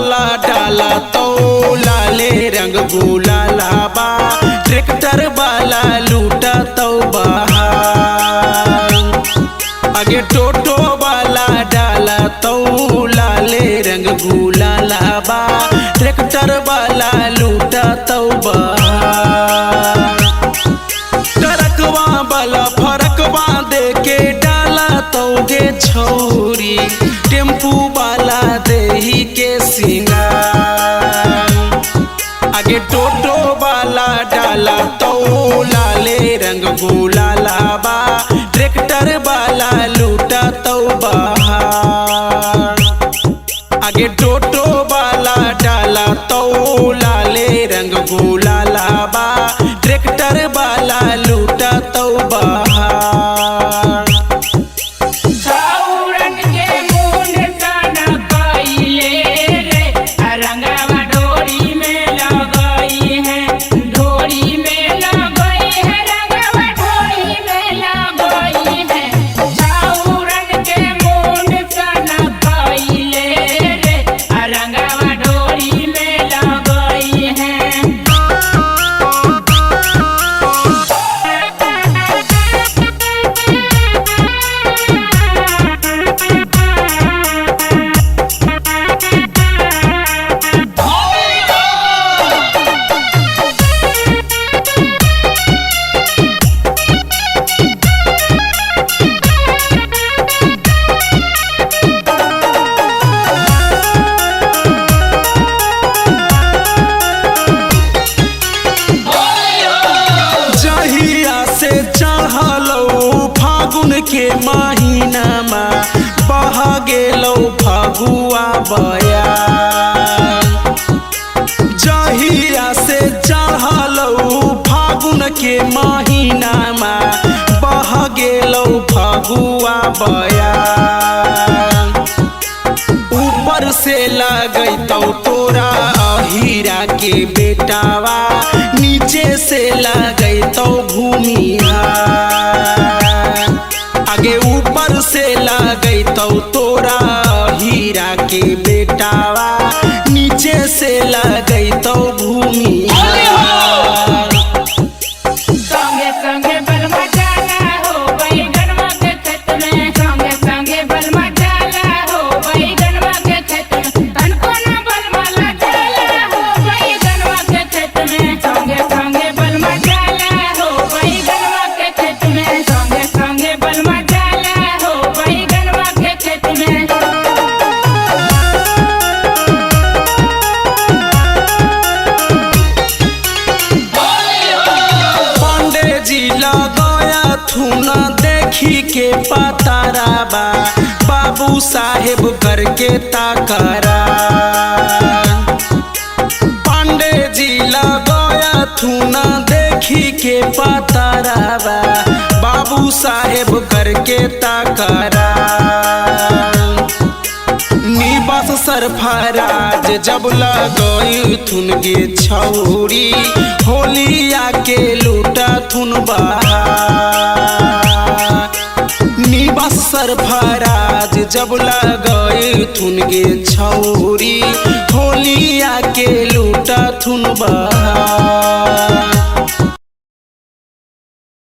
वाला डाला तो लाले रंग गुलाला बा, ट्रैक्टर वाला लूटा तो बहार। आगे टोटो वाला डाला तो लाले रंग गुलाला बा, ट्रैक्टर वाला लूटा तो बहार। ट्रकवा वाला फरकवा दे के डाला तो गे छौरी, टेम्पू वाला देही के सिंगार। आगे टोटो वाला डाला तो लाले रंग गुलाला बा, ट्रैक्टर वाला लूटा तो बहार। आगे टोटो वाला डाला तो लाले रंग गुलाला बा, ट्रैक्टर वाला लूटा तो बहार। फागुन के महीना में बह गेलो फगुआ बयार। जहिया से चढ़लो फागुन के महीना में बह गेलो फगुआ बयार। ऊपर से लगैतो तोरा हीरा के बेटावा, नीचे से लगैतो भूमिहार। आगे ऊपर से लगैतो तोरा हीरा के बेटावा, नीचे से लगैतो भूमिहार। संगे संगे बलमा जाला हो बैगनवा के खेत में, संगे संगे बलमा जाला हो बैगनवा के खेत में। तनको ना बलमा ला जाला हो बैगनवा के खेत में, संगे संगे बलमा जाला हो बैगनवा के खेत में, संगे संगे बलमा जाला हो बैगनवा के खेत में। पांडे जी लगाया थूना देखी के पताराबा, बाबू साहेब करके ताकरा। पांडे जी लगाया थूना देखी के पताराबा, बाबू साहेब करके ताकरा। निवास सरफराज जब लगई थुन गे छौरी, होलिया के लूटा थुन बहार। निवास सरफराज जब लगई थुन गे छौरी, होलिया के लूटा थुन बहार।